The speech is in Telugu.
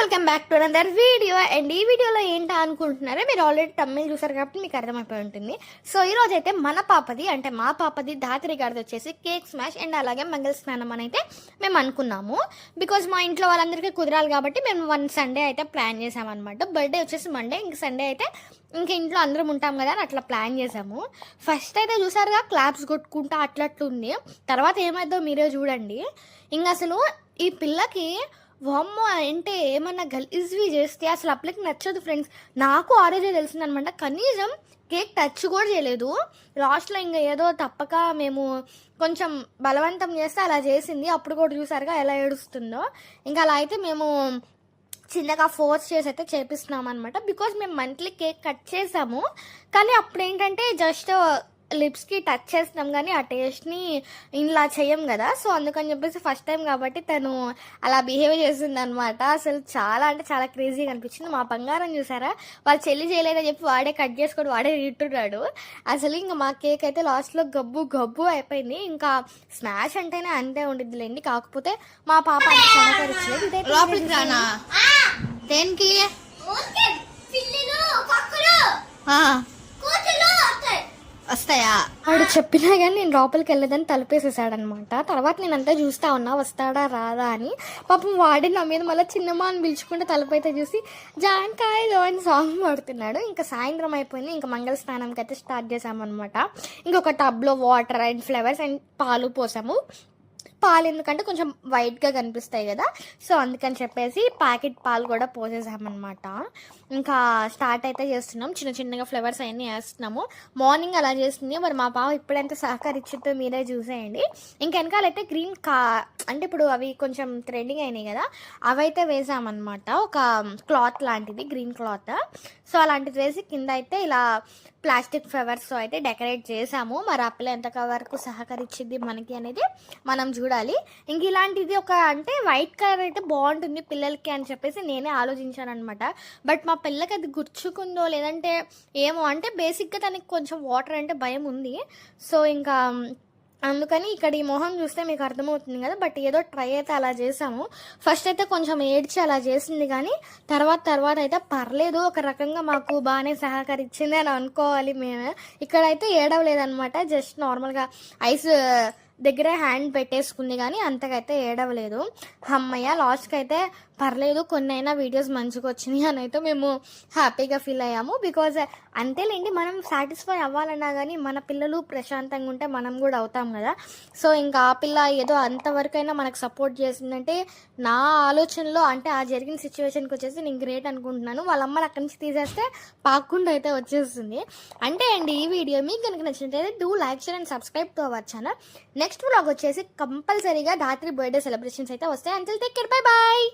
Welcome back to another video. And ఈ వీడియోలో ఏంటా అనుకుంటున్నారో మీరు ఆల్రెడీ తమిళ చూసారు కాబట్టి మీకు అర్థమైపోయి ఉంటుంది. సో ఈ రోజు అయితే మన పాపది అంటే మా పాపది ధాత్రి గారిది వచ్చేసి కేక్ స్మాష్ అండ్ అలాగే మంగళ స్నానం అని అయితే మేము అనుకున్నాము. బికాజ్ మా ఇంట్లో వాళ్ళందరికీ కుదరాలి కాబట్టి మేము వన్ సండే అయితే ప్లాన్ చేసామన్నమాట. బర్త్డే వచ్చేసి మండే, ఇంక సండే అయితే ఇంక ఇంట్లో అందరం ఉంటాం కదా అని అట్లా ప్లాన్ చేసాము. ఫస్ట్ అయితే చూసారుగా క్లాప్స్ కొట్టుకుంటా అట్లట్లుంది. తర్వాత ఏమైందో మీరే చూడండి. ఇంక అసలు ఈ పిల్లకి వామ్మో అంటే ఏమన్నా గలీజ్వి చేస్తే అసలు అప్పటికి నచ్చదు ఫ్రెండ్స్. నాకు ఆ రోజే తెలిసిందనమాట. కనీసం కేక్ టచ్ కూడా చేయలేదు. లాస్ట్లో ఇంకా ఏదో తప్పక మేము కొంచెం బలవంతం చేస్తే అలా చేసింది. అప్పుడు కూడా చూసారుగా ఎలా ఏడుస్తుందో. ఇంకా అలా అయితే మేము చిన్నగా ఫోర్స్ చేసి అయితే చేపిస్తున్నాం అనమాట. బికాజ్ మేము మంత్లీ కేక్ కట్ చేసాము, కానీ అప్పుడు ఏంటంటే జస్ట్ లిప్స్కి టచ్ చేస్తున్నాం కానీ ఆ టేస్ట్ని ఇలా చెయ్యం కదా. సో అందుకని చెప్పేసి ఫస్ట్ టైం కాబట్టి తను అలా బిహేవ్ చేసింది అనమాట. అసలు చాలా అంటే చాలా క్రేజీగా అనిపించింది. మా బంగారం చూసారా, వాళ్ళ చెల్లి చేయలేదని చెప్పి వాడే కట్ చేసుకొని వాడే తింటున్నాడు. అసలు ఇంకా మా కేక్ అయితే లాస్ట్లో గబ్బు గబ్బు అయిపోయింది. ఇంకా స్మాష్ అంటేనే అంతే ఉండిద్దిలేండి. కాకపోతే మా పాప సహకరించలేదు. దేనికి వస్తాయా వాడు చెప్పినా కానీ నేను లోపలికి వెళ్ళదని తలుపేసేసాడనమాట. తర్వాత నేను అంతా చూస్తా ఉన్నా వస్తాడా రాదా అని. పాపం వాడి నా మీద మళ్ళీ చిన్నమ్మ అని పిలుచుకుంటే తలుపు అయితే చూసి జాంకాయలో అని సాంగ్ పాడుతున్నాడు. ఇంకా సాయంత్రం అయిపోయింది. ఇంకా మంగళ స్నానంకి అయితే స్టార్ట్ చేసామన్నమాట. ఇంకొక టబ్లో వాటర్ అండ్ ఫ్లవర్స్ అండ్ పాలు పోసాము. పాలు ఎందుకంటే కొంచెం వైట్గా కనిపిస్తాయి కదా, సో అందుకని చెప్పేసి ప్యాకెట్ పాలు కూడా పోసేసామన్నమాట. ఇంకా స్టార్ట్ అయితే చేస్తున్నాం. చిన్న చిన్నగా ఫ్లవర్స్ అవన్నీ వేస్తున్నాము. మార్నింగ్ అలా చేస్తుంది. మరి మా పాప ఇప్పుడెంత సహకరించుతో మీరే చూసేయండి. ఇంకా వెనకాలైతే గ్రీన్ అంటే ఇప్పుడు అవి కొంచెం ట్రెండింగ్ అయినాయి కదా, అవైతే వేసామన్నమాట. ఒక క్లాత్ లాంటిది, గ్రీన్ క్లాత్. సో అలాంటిది వేసి కింద అయితే ఇలా ప్లాస్టిక్ ఫ్లవర్స్తో అయితే డెకరేట్ చేసాము. మరి ఆ పిల్ల ఎంత వరకు సహకరించింది మనకి అనేది మనం చూడాలి. ఇంక ఇలాంటిది ఒక అంటే వైట్ కలర్ అయితే బాగుంటుంది పిల్లలకి అని చెప్పేసి నేనే ఆలోచించాను అనమాట. బట్ మా పిల్లకి అది గుర్చుకుందో లేదంటే ఏమో, అంటే బేసిక్గా తనకి కొంచెం వాటర్ అంటే భయం ఉంది. సో ఇంకా అందుకని ఇక్కడ ఈ మొహం చూస్తే మీకు అర్థమవుతుంది కదా. బట్ ఏదో ట్రై అయితే అలా చేసాము. ఫస్ట్ అయితే కొంచెం ఏడ్చి అలా చేసింది, కానీ తర్వాత అయితే పర్లేదు, ఒక రకంగా మాకు బాగానే సహకరించింది అని అనుకోవాలి మేము. ఇక్కడైతే ఏడవలేదనమాట. జస్ట్ నార్మల్గా ఐస్ దగ్గరే హ్యాండ్ పెట్టేసుకుంది, కానీ అంతకైతే ఏడవలేదు. అమ్మయ్య లాస్ట్కి అయితే పర్లేదు, కొన్ని అయినా వీడియోస్ మంచిగా వచ్చినాయి అని అయితే మేము హ్యాపీగా ఫీల్ అయ్యాము. బికాజ్ అంతేలేండి, మనం సాటిస్ఫై అవ్వాలన్నా కానీ మన పిల్లలు ప్రశాంతంగా ఉంటే మనం కూడా అవుతాం కదా. సో ఇంకా ఆ పిల్ల ఏదో అంతవరకైనా మనకు సపోర్ట్ చేసిందంటే నా ఆలోచనలో అంటే ఆ జరిగిన సిచ్యువేషన్కి వచ్చేసి నేను గ్రేట్ అనుకుంటున్నాను. వాళ్ళ అమ్మని అక్కడి నుంచి తీసేస్తే పాక్కుండా అయితే వచ్చేస్తుంది. అంటే అండి ఈ వీడియో మీకు కనుక నచ్చినట్లయితే do like, share and subscribe to our channel. Next vlog వచ్చేసి కంపల్సరీగా ధాత్రి బర్త్డే సెలబ్రేషన్స్ అయితే వస్తాయి. Until take care, bye bye.